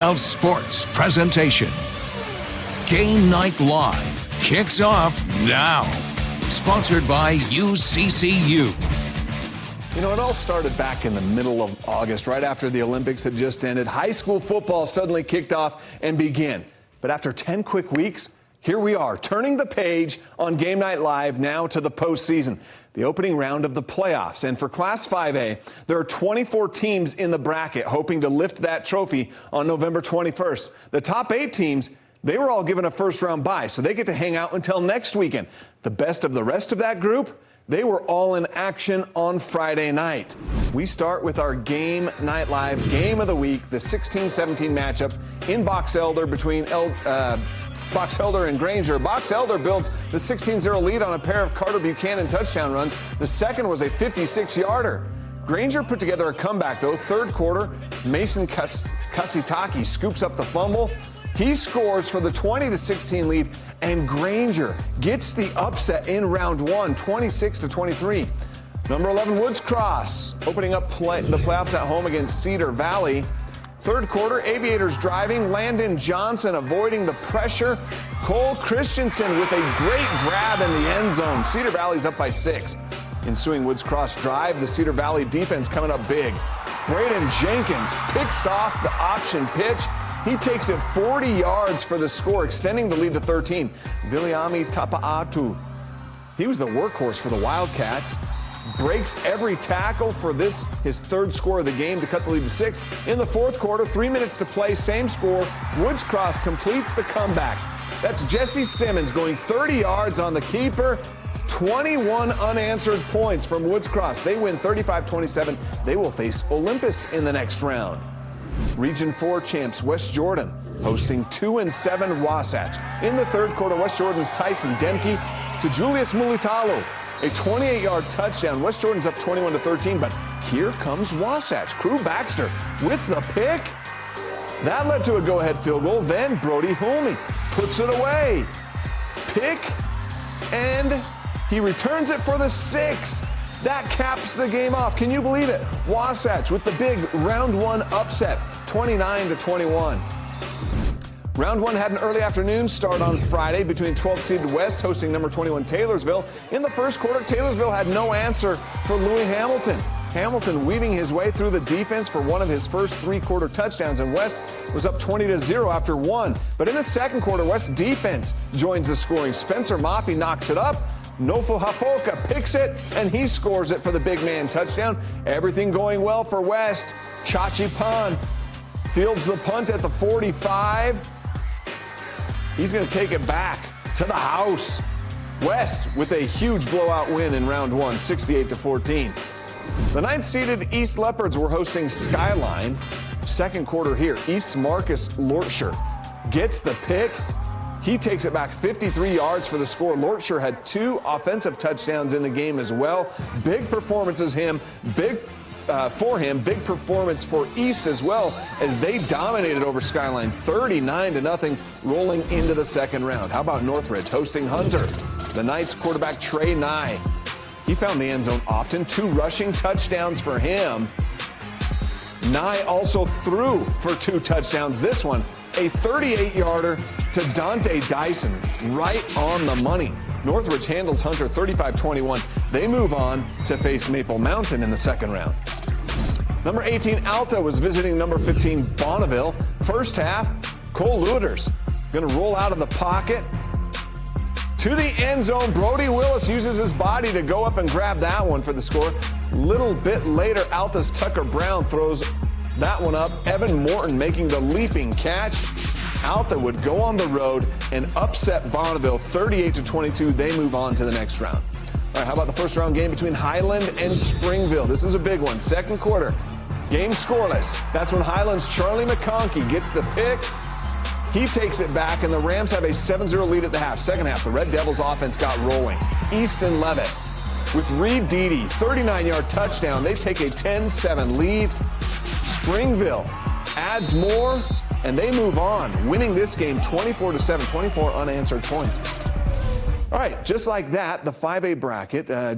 of sports presentation. Game Night Live kicks off now. Sponsored by UCCU. You know, it all started back in the middle of August, right after the Olympics had just ended. High school football suddenly kicked off and began. But after 10 quick weeks, here we are, turning the page on Game Night Live now to the postseason, the opening round of the playoffs. And for Class 5A, there are 24 teams in the bracket hoping to lift that trophy on November 21st. The top 8 teams, they were all given a first-round bye, so they get to hang out until next weekend. The best of the rest of that group, they were all in action on Friday night. We start with our Game Night Live Game of the Week, the 16-17 matchup in Box Elder between Box Elder and Granger. Box Elder builds the 16-0 lead on a pair of Carter Buchanan touchdown runs. The second was a 56-yarder. Granger put together a comeback, though. Third quarter, Mason Kasitaki scoops up the fumble. He scores for the 20-16 lead, and Granger gets the upset in round one, 26-23. Number 11, Woods Cross, opening up the playoffs at home against Cedar Valley. Third quarter, Aviators driving, Landon Johnson avoiding the pressure. Cole Christensen with a great grab in the end zone. Cedar Valley's up by 6. Ensuing Woods Cross drive, the Cedar Valley defense coming up big. Braden Jenkins picks off the option pitch. He takes it 40 yards for the score, extending the lead to 13. Viliami Tapa'atu, he was the workhorse for the Wildcats. Breaks every tackle for this, his third score of the game to cut the lead to 6. In the fourth quarter, 3 minutes to play, same score. Woods Cross completes the comeback. That's Jesse Simmons going 30 yards on the keeper. 21 unanswered points from Woods Cross. They win 35-27. They will face Olympus in the next round. Region 4 champs West Jordan hosting 2-7 Wasatch. In the third quarter, West Jordan's Tyson Demke to Julius Mulitalo. A 28-yard touchdown. West Jordan's up 21-13, but here comes Wasatch. Crew Baxter with the pick. That led to a go-ahead field goal. Then Brody Hulme puts it away. Pick, and he returns it for the 6. That caps the game off. Can you believe it? Wasatch with the big round one upset, 29-21. Round one had an early afternoon start on Friday between 12th-seeded West hosting number 21 Taylorsville. In the first quarter, Taylorsville had no answer for Louis Hamilton. Hamilton weaving his way through the defense for one of his first three-quarter touchdowns, and West was up 20-0 after one. But in the second quarter, West's defense joins the scoring. Spencer Maffey knocks it up. Nofo Hafoka picks it, and he scores it for the big man touchdown. Everything going well for West. Chachi Pan fields the punt at the 45. He's going to take it back to the house. West with a huge blowout win in round one, 68-14. The 9th-seeded East Leopards were hosting Skyline. Second quarter here, East Marcus Lortshire gets the pick. He takes it back 53 yards for the score. Lortshire had 2 offensive touchdowns in the game as well. Big performances for him. Big performance for East as well, as they dominated over Skyline 39-0 rolling into the second round. How about Northridge hosting Hunter? The Knights quarterback Trey Nye, he found the end zone often. 2 rushing touchdowns for him. Nye also threw for 2 touchdowns. This one, a 38-yarder to Dante Dyson, right on the money. Northridge handles Hunter 35-21. They move on to face Maple Mountain in the second round. Number 18, Alta, was visiting number 15, Bonneville. First half, Cole Luders going to roll out of the pocket to the end zone. Brody Willis uses his body to go up and grab that one for the score. Little bit later, Alta's Tucker Brown throws that one up. Evan Morton making the leaping catch. Alta would go on the road and upset Bonneville 38-22. They move on to the next round. All right, how about the first round game between Highland and Springville? This is a big one. Second quarter, game scoreless. That's when Highland's Charlie McConkey gets the pick. He takes it back, and the Rams have a 7-0 lead at the half. Second half, the Red Devils offense got rolling. Easton Levitt with Reed Deedy, 39-yard touchdown. They take a 10-7 lead. Springville adds more, and they move on, winning this game 24-7, 24 unanswered points. All right, just like that, the 5A bracket, I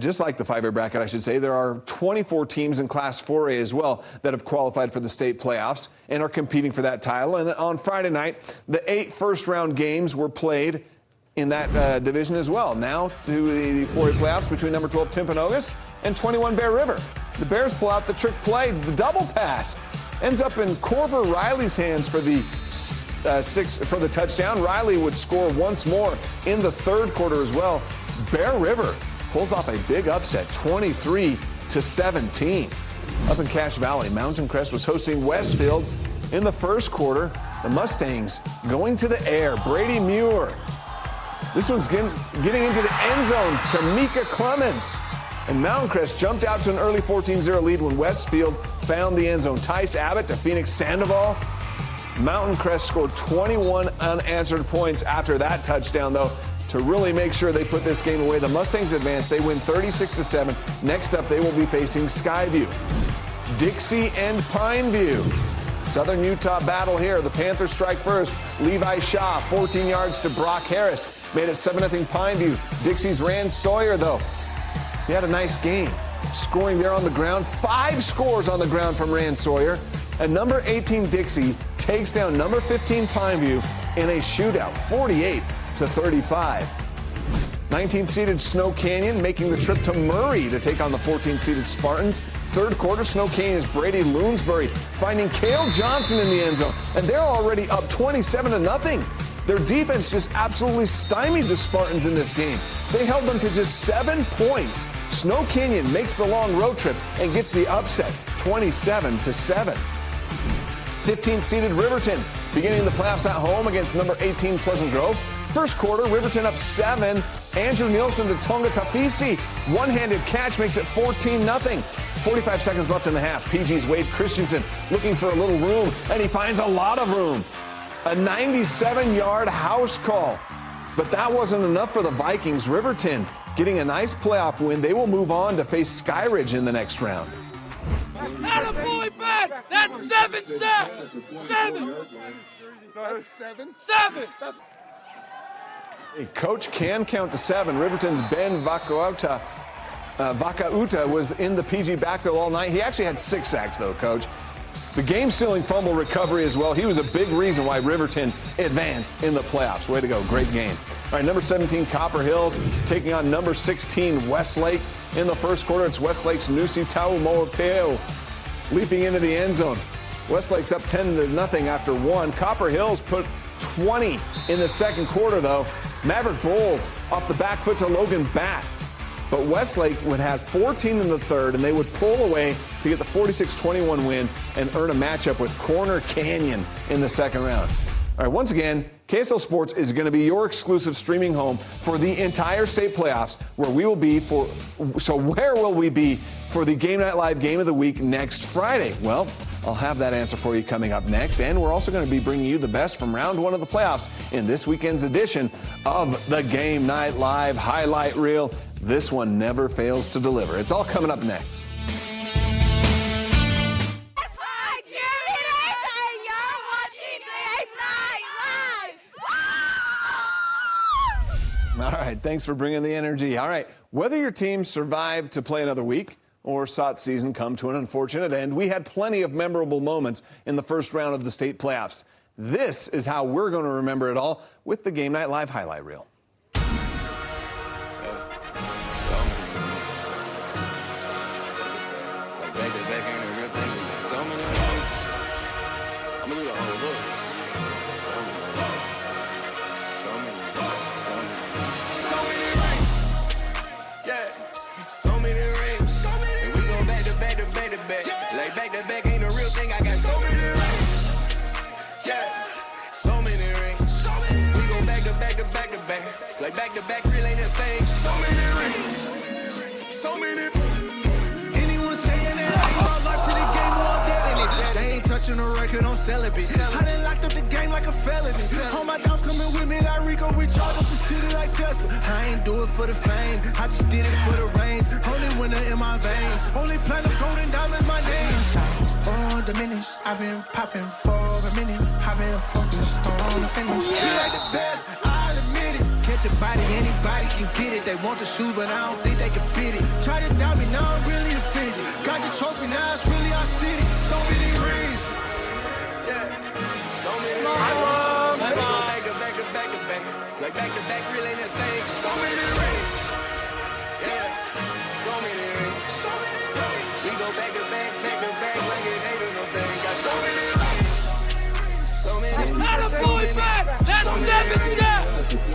should say, there are 24 teams in Class 4A as well that have qualified for the state playoffs and are competing for that title. And on Friday night, the 8 first-round games were played in that division as well. Now to the 4A playoffs between number 12 Timpanogos and 21 Bear River. The Bears pull out the trick play, the double pass. Ends up in Corver Riley's hands for the touchdown. Riley would score once more in the third quarter as well. Bear River pulls off a big upset, 23-17. Up in Cache Valley, Mountain Crest was hosting Westfield in the first quarter. The Mustangs going to the air. Brady Muir. This one's getting into the end zone to Mika Clemens. And Mountain Crest jumped out to an early 14-0 lead when Westfield found the end zone. Tice Abbott to Phoenix Sandoval. Mountain Crest scored 21 unanswered points after that touchdown, though, to really make sure they put this game away. The Mustangs advance. They win 36-7. Next up, they will be facing Skyview. Dixie and Pineview. Southern Utah battle here. The Panthers strike first. Levi Shaw, 14 yards to Brock Harris. Made it 7-0 Pineview. Dixie's Rand Sawyer, though. He had a nice game. Scoring there on the ground. 5 scores on the ground from Rand Sawyer. And number 18 Dixie takes down number 15 Pineview in a shootout, 48-35. 19-seeded Snow Canyon making the trip to Murray to take on the 14-seeded Spartans. Third quarter, Snow Canyon's Brady Loonsbury finding Cale Johnson in the end zone. And they're already up 27-0. Their defense just absolutely stymied the Spartans in this game. They held them to just 7 points. Snow Canyon makes the long road trip and gets the upset, 27-7. 15th-seeded Riverton beginning the playoffs at home against number 18 Pleasant Grove. First quarter, Riverton up 7. Andrew Nielsen to Tonga Tafisi. One-handed catch makes it 14-0. 45 seconds left in the half. PG's Wade Christensen looking for a little room, and he finds a lot of room. A 97-yard house call. But that wasn't enough for the Vikings. Riverton getting a nice playoff win. They will move on to face Skyridge in the next round. Attaboy, Ben! That's 7 sacks! 7! That's 7? 7! A coach can count to 7. Riverton's Ben Vakauta was in the PG backfield all night. He actually had 6 sacks, though, Coach. The game-sealing fumble recovery as well. He was a big reason why Riverton advanced in the playoffs. Way to go. Great game. All right, number 17, Copper Hills, taking on number 16, Westlake. In the first quarter, it's Westlake's Nusi Taumoapeo leaping into the end zone. Westlake's up 10-0 after 1. Copper Hills put 20 in the second quarter, though. Maverick Bowles off the back foot to Logan Batt. But Westlake would have 14 in the third, and they would pull away to get the 46-21 win and earn a matchup with Corner Canyon in the second round. All right, once again, KSL Sports is going to be your exclusive streaming home for the entire state playoffs, where will we be for the Game Night Live Game of the Week next Friday? Well, I'll have that answer for you coming up next, and we're also going to be bringing you the best from round 1 of the playoffs in this weekend's edition of the Game Night Live Highlight Reel. This one never fails to deliver. It's all coming up next. Hi, cheerleaders, and you're watching Game Night Live. All right, thanks for bringing the energy. All right, whether your team survived to play another week or saw its season come to an unfortunate end, we had plenty of memorable moments in the first round of the state playoffs. This is how we're going to remember it all with the Game Night Live Highlight Reel. Back ain't a real thing. I got so many rings. Yeah, so many rings. We go back to back to back to back. Like back to back, real ain't a thing. So many rings. So many. Anyone saying that I ain't brought life to the game, well, I'm dead in it. They ain't touching the record, I'm selling it. I done locked up the game like a felony. All my dogs coming with me like Rico. We charge up the city like Tesla. I ain't do it for the fame. I just did it for the reins. Only winner in my veins. Only platinum, golden diamonds, my name. All diminished. I've been popping for a minute. I've been focused on the finish. You like the best, I'll admit it. Catch with your body, anybody can get it. They want the shoes, but I don't think they can fit it. Try to doubt me, now I'm really offended. Got the trophy, now it's really our city. So many rings. Yeah. So many rings. We go back to back to back to back. Like back to back, really that thing. So many rings. Yeah. So many rings. So many rings. We go back to back like it ain't no thing. Got so many rings. So many. Not a boy back. That's 7 steps.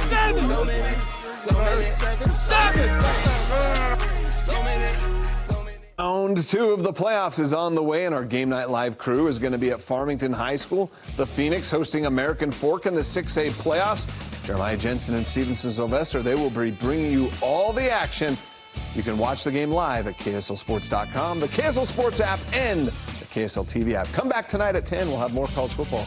7. So many. So many. 7. So many. So many. Round 2 of the playoffs is on the way, and our Game Night Live crew is going to be at Farmington High School. The Phoenix hosting American Fork in the 6A playoffs. Jeremiah Jensen and Stevenson Sylvester, they will be bringing you all the action. You can watch the game live at KSLSports.com, the KSL Sports app, and the KSL TV app. Come back tonight at 10. We'll have more college football.